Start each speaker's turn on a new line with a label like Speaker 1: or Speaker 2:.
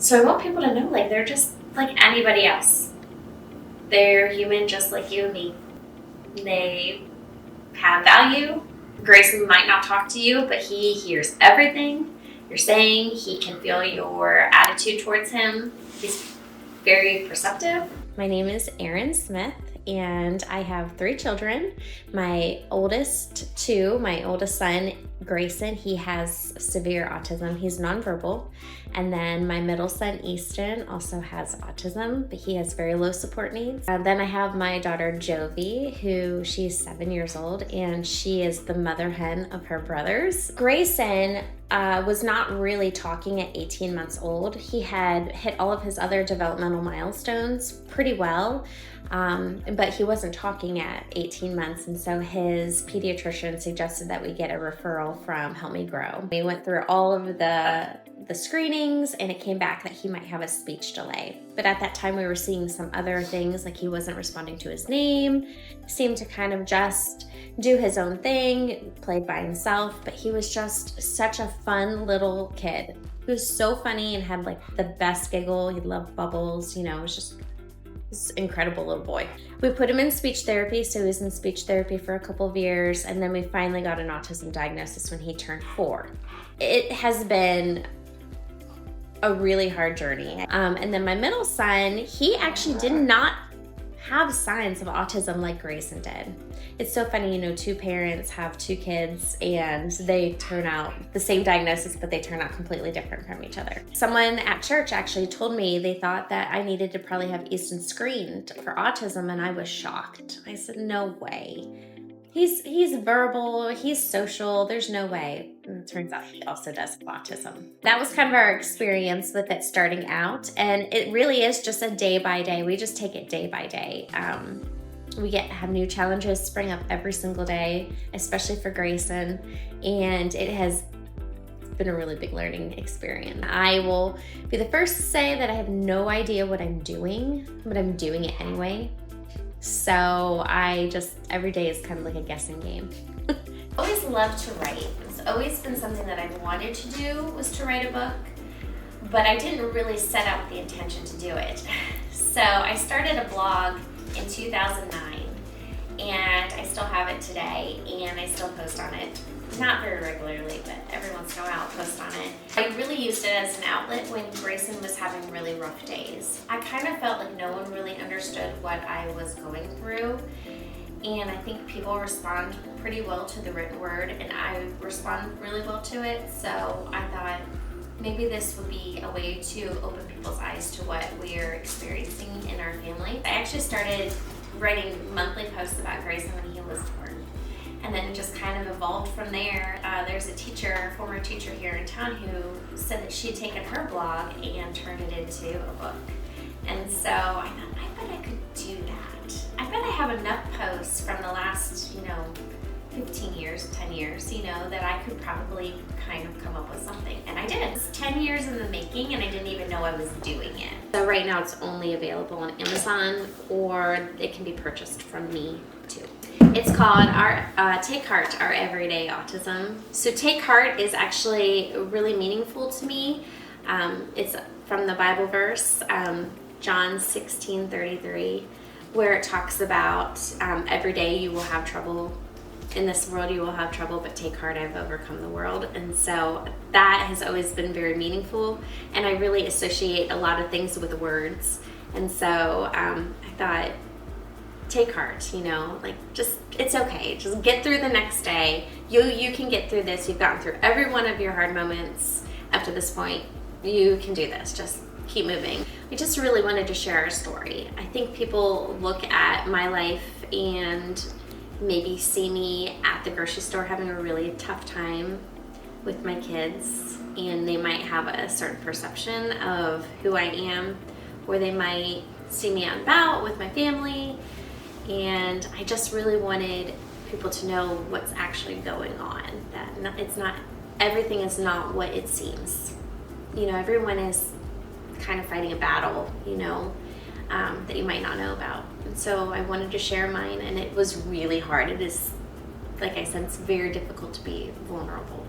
Speaker 1: So I want people to know, like, they're just like anybody else. They're human just like you and me. They have value. Grayson might not talk to you, but he hears everything you're saying. He can feel your attitude towards him. He's very perceptive. My name is Erin Smith, and I have 3 children. My oldest son, Grayson, he has severe autism. He's nonverbal. And then my middle son, Easton, also has autism, but he has very low support needs. Then I have my daughter, Jovi, who she's 7 years old, and she is the mother hen of her brothers. Grayson was not really talking at 18 months old. He had hit all of his other developmental milestones pretty well, but he wasn't talking at 18 months, and so his pediatrician suggested that we get a referral from Help Me Grow. We went through all of the screenings, and it came back that he might have a speech delay. But at that time, we were seeing some other things, like he wasn't responding to his name, seemed to kind of just do his own thing, played by himself, but he was just such a fun little kid. He was so funny and had like the best giggle. He loved bubbles, it was just this incredible little boy. We put him in speech therapy, so he was in speech therapy for a couple of years, and then we finally got an autism diagnosis when he turned 4. It has been a really hard journey. And then my middle son, he actually did not have signs of autism like Grayson did. It's so funny, 2 parents have 2 kids and they turn out the same diagnosis, but they turn out completely different from each other. Someone at church actually told me they thought that I needed to probably have Easton screened for autism, and I was shocked. I said, no way. He's verbal, he's social, there's no way. And it turns out he also does have autism. That was kind of our experience with it starting out, and it really is just a day by day. We just take it day by day. We have new challenges spring up every single day, especially for Grayson, and it has been a really big learning experience. I will be the first to say that I have no idea what I'm doing, but I'm doing it anyway. So every day is kind of like a guessing game. I always loved to write. It's always been something that I've wanted to do, was to write a book, but I didn't really set out the intention to do it. So I started a blog in 2009, and I still have it today, and I still post on it. Not very regularly, but every once in a while I'll post on it. I really used it as an outlet when Grayson was having really rough days. I kind of felt like no one really understood what I was going through, and I think people respond pretty well to the written word, and I respond really well to it, so I thought maybe this would be a way to open people's eyes to what we're experiencing in our family. I actually started writing monthly posts about Grayson when he was born. And then it just kind of evolved from there. There's a former teacher here in town, who said that she had taken her blog and turned it into a book. And so I thought, I bet I could do that. I bet I have enough posts from the last, 15 years, 10 years, that I could probably kind of come up with something. And I did. It's 10 years in the making, and I didn't even know I was doing it. So right now it's only available on Amazon, or it can be purchased from me too. It's called Take Heart, Our Everyday Autism. So Take Heart is actually really meaningful to me. It's from the Bible verse, John 16:33, where it talks about every day you will have trouble. In this world you will have trouble, but take heart, I've overcome the world. And so that has always been very meaningful, and I really associate a lot of things with words. And so I thought, take heart, it's okay. Just get through the next day. You can get through this. You've gotten through every one of your hard moments up to this point. You can do this. Just keep moving. I just really wanted to share our story. I think people look at my life and maybe see me at the grocery store having a really tough time with my kids, and they might have a certain perception of who I am, or they might see me out and about with my family. And I just really wanted people to know what's actually going on, that everything is not what it seems. Everyone is kind of fighting a battle, that you might not know about. And so I wanted to share mine, and it was really hard. It is, like I said, it's very difficult to be vulnerable.